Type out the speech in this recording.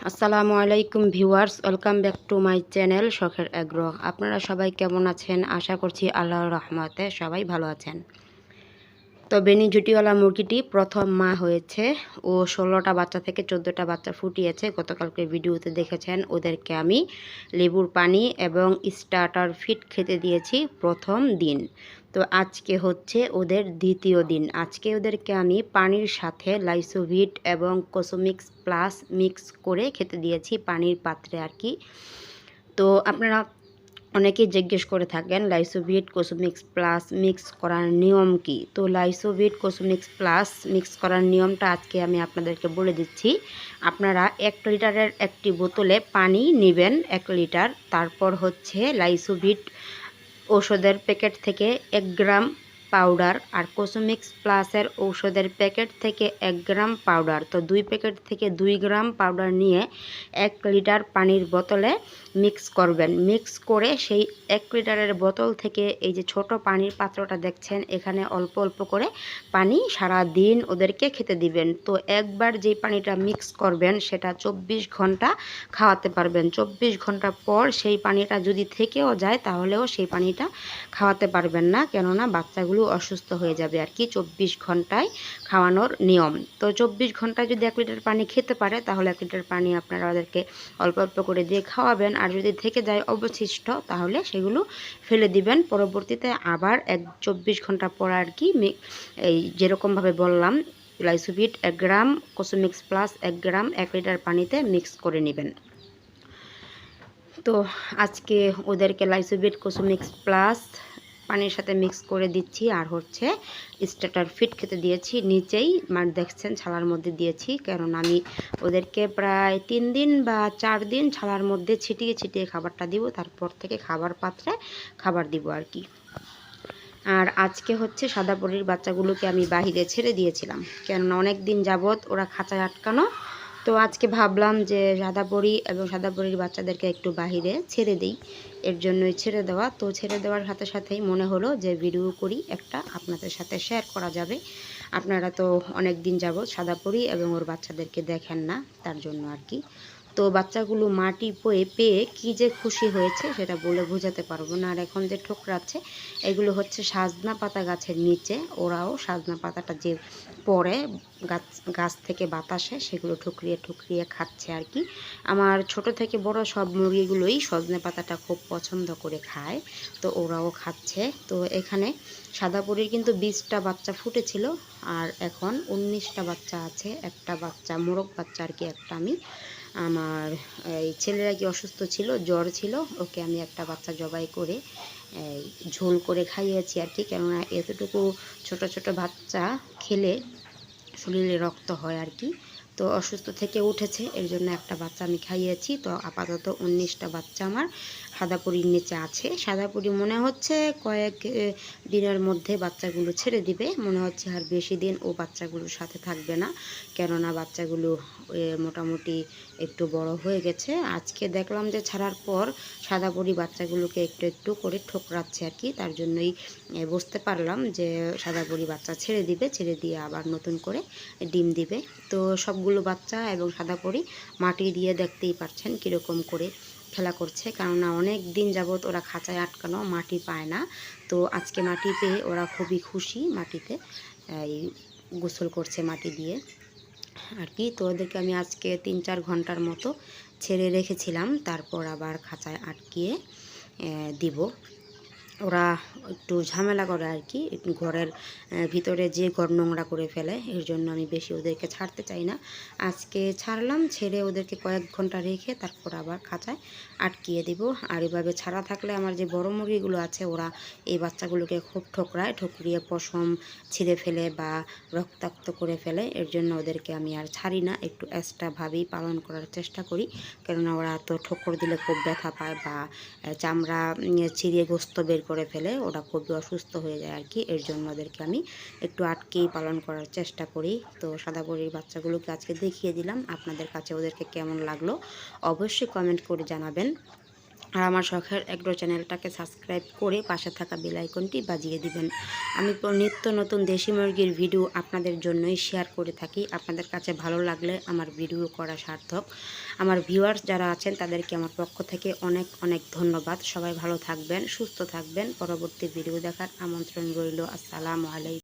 আসসালামু আলাইকুম viewers, welcome back to my channel শখের আগ্রহ। আপনারা সবাই কেমন আছেন? আশা করছি আল্লাহর রহমতে সবাই ভালো আছেন। তো বেনি জুটিওয়ালা মুরগিটি প্রথম মা হয়েছে। ও 16টা বাচ্চা থেকে 14টা বাচ্চা ফুটিয়েছে। গতকালকে ভিডিওতে দেখেছেন ওদেরকে আমি লেবুর পানি এবং স্টার্টার ফিড খেতে দিয়েছি প্রথম দিন। তো আজকে হচ্ছে ওদের দ্বিতীয় দিন। আজকে ওদেরকে আমি পানির সাথে লাইসোভিট এবং কোসোমিক্স প্লাস মিক্স করে খেতে দিয়েছি পানির পাত্রে আর কি। তো আপনারা অনেকেই জিজ্ঞেস করে থাকেন লাইসোভিট কোসোমিক্স প্লাস মিক্স করার নিয়ম কি। তো লাইসোভিট কোসোমিক্স প্লাস মিক্স করার নিয়মটা আজকে আমি আপনাদেরকে বলে দিচ্ছি। আপনারা 1 লিটারের একটি বোতলে পানি নেবেন 1 লিটার। তারপর হচ্ছে লাইসোভিট ঔষধের প্যাকেট থেকে 1 গ্রাম পাউডার আর কোসোমিক্স প্লাসের ঔষধের প্যাকেট থেকে 1 গ্রাম পাউডার। তো 2 প্যাকেট থেকে 2 গ্রাম পাউডার নিয়ে 1 লিটার পানির বোতলে মিক্স করবেন। মিক্স করে সেই 1 লিটারের বোতল থেকে এই যে ছোট পানির পাত্রটা দেখছেন, এখানে অল্প অল্প করে পানি সারা দিন ওদেরকে খেতে দিবেন। তো একবার যেই পানিটা মিক্স করবেন সেটা 24 ঘন্টা খাওয়াতে পারবেন। 24 ঘন্টা পর সেই পানিটা যদি থেকেও যায় তাহলেও সেই পানিটা খাওয়াতে পারবেন না, কেননা বাচ্চাগুলো অসুস্থ হয়ে যাবে আর কি। 24 ঘন্টায় খাওয়ানোর নিয়ম। তো 24 ঘন্টায় যদি 1 লিটার পানি খেতে পারে তাহলে 1 লিটার পানি আপনারা ওদেরকে অল্প অল্প করে দিয়ে খাওয়াবেন। আর যদি থেকে যায় অবশিষ্ট তাহলে সেগুলো ফেলে দিবেন। পরবর্তীতে আবার 24 ঘন্টা পর আর কি এই যেরকমভাবে বললাম লাইসোভিট 1 গ্রাম, কোসোমিক্স প্লাস 1 গ্রাম 1 লিটার পানিতে মিক্স করে নেবেন। তো আজকে ওদেরকে লাইসোভিট কোসোমিক্স প্লাস পানির সাথে মিক্স করে দিচ্ছি আর হচ্ছে স্টার্টার ফিড খেতে দিয়েছি। নিচেই দেখছেন ছালার মধ্যে দিয়েছি, কারণ আমি ওদেরকে প্রায় 3 দিন বা 4 দিন ছালার মধ্যে ছিটিয়ে ছিটিয়ে খাবারটা দিব, তারপর থেকে খাবার পাত্রে খাবার দিব আর কি। আর আজকে হচ্ছে সাদা পরীর বাচ্চাগুলোকে আমি বাহিরে ছেড়ে দিয়েছিলাম, কেননা অনেক দিন যাবৎ ওরা খাঁচায় আটকানো। তো আজকে ভাবলাম যে সাদা পরী এবং সাদা পরীর বাচ্চাদেরকে একটু বাহিরে ছেড়ে দিই, এর জন্যই ছেড়ে দেওয়া। তো ছেড়ে দেওয়ার সাথে সাথেই মনে হলো যে ভিডিও করি একটা, আপনাদের সাথে শেয়ার করা যাবে। আপনারা তো অনেক দিন যাবৎ সাদা পরী এবং ওর বাচ্চাদেরকে দেখেন না, তার জন্য আর কি। তো বাচ্চাগুলো মাটি পেয়ে কী যে খুশি হয়েছে সেটা বলে বোঝাতে পারবো না। আর এখন যে ঠোকরাচ্ছে এগুলো হচ্ছে সাজনা পাতা গাছের নিচে, ওরাও সাজনা পাতাটা যে পড়ে গাছ থেকে বাতাসে সেগুলো ঠুকরিয়ে ঠুকরিয়ে খাচ্ছে আর কি। আমার ছোট থেকে বড় সব মুরগিগুলোই সজনে পাতাটা খুব পছন্দ করে খায়, তো ওরাও খাচ্ছে। তো এখানে সাদা পরীর কিন্তু 20টা বাচ্চা ফুটেছিল আর এখন 19টা বাচ্চা আছে। একটা বাচ্চা মোরগ বাচ্চা আর কি, একটা আমি আমার এই ছেলেরা কি অসুস্থ ছিল, জ্বর ছিল, ওকে আমি একটা বাচ্চা জবাই করে ঝোল করে খাইয়েছি আর কি। কেননা এতটুকু ছোট ছোট বাচ্চা খেলে শরীরে রক্ত হয় আর কি। তো অসুস্থ থেকে উঠেছে, এর জন্য একটা বাচ্চা আমি খাইয়েছি। তো আপাতত 19টা বাচ্চা আমার সাদাপুরির নিচে আছে। সাদাপুরি মনে হচ্ছে কয়েক দিনের মধ্যে বাচ্চাগুলো ছেড়ে দিবে, মনে হচ্ছে আর বেশি দিন ও বাচ্চাগুলোর সাথে থাকবে না, কেননা বাচ্চাগুলো মোটামুটি একটু বড় হয়ে গেছে। আজকে দেখলাম যে ছাড়ার পর সাদাপুরি বাচ্চাগুলোকে একটু একটু করে ঠোকরাচ্ছে আর কি, তার জন্যই বুঝতে পারলাম যে সাদাপুরি বাচ্চা ছেড়ে দিবে, ছেড়ে দিয়ে আবার নতুন করে ডিম দিবে। তো সবগুলো বাচ্চা এবং সাদাপুরি মাটি দিয়ে দেখতেই পাচ্ছেন কীরকম করে খেলা করছে, কেননা অনেক দিন যাবৎ ওরা খাঁচায় আটকানো, মাটি পায় না। তো আজকে মাটি পেয়ে ওরা খুবই খুশি, মাটিতে গোসল করছে মাটি দিয়ে আর কি। তো ওদেরকে আমি আজকে 3-4 ঘন্টার মতো ছেড়ে রেখেছিলাম, তারপর আবার খাঁচায় আটকিয়ে দিব। ওরা একটু ঝামেলা করে আর কি, ঘরের ভিতরে যে ঘর নোংরা করে ফেলে, এর জন্য আমি বেশি ওদেরকে ছাড়তে চাই না। আজকে ছাড়লাম, ছেড়ে ওদেরকে কয়েক ঘন্টা রেখে তারপর আবার খাঁচায় আটকিয়ে দিব। আর এভাবে ছাড়া থাকলে আমার যে বড় মুরগিগুলো আছে ওরা এই বাচ্চাগুলোকে খুব ঠোকরায়, ঠুকরিয়ে পশম ছিঁড়ে ফেলে বা রক্তাক্ত করে ফেলে। এর জন্য ওদেরকে আমি আর ছাড়ি না, একটু এক্সট্রাভাবেই পালন করার চেষ্টা করি, কেননা ওরা তো ঠোকর দিলে খুব ব্যথা পায় বা চামড়া ছিঁড়িয়ে গোস্ত বের করে ফেলে, ওরা খুবই অসুস্থ হয়ে যায় আর কি। এর জন্য ওদেরকে আমি একটু আটকেই পালন করার চেষ্টা করি। তো সাদাপুরির বাচ্চাগুলোকে আজকে দেখিয়ে দিলাম, আপনাদের কাছে ওদেরকে কেমন লাগলো অবশ্যই কমেন্ট করে জানাবেন। আর আমার শখের এগ্রো চ্যানেলটাকে সাবস্ক্রাইব করে পাশে থাকা বেল আইকনটি বাজিয়ে দিবেন। আমি নিত্য নতুন দেশি মুরগির ভিডিও আপনাদের জন্যই শেয়ার করে থাকি। আপনাদের কাছে ভালো লাগলে আমার ভিডিও করা সার্থক। আমার ভিউয়ার্স যারা আছেন তাদেরকে আমার পক্ষ থেকে অনেক অনেক ধন্যবাদ। সবাই ভালো থাকবেন, সুস্থ থাকবেন। পরবর্তী ভিডিও দেখার আমন্ত্রণ রইল। আসসালামু আলাইকুম।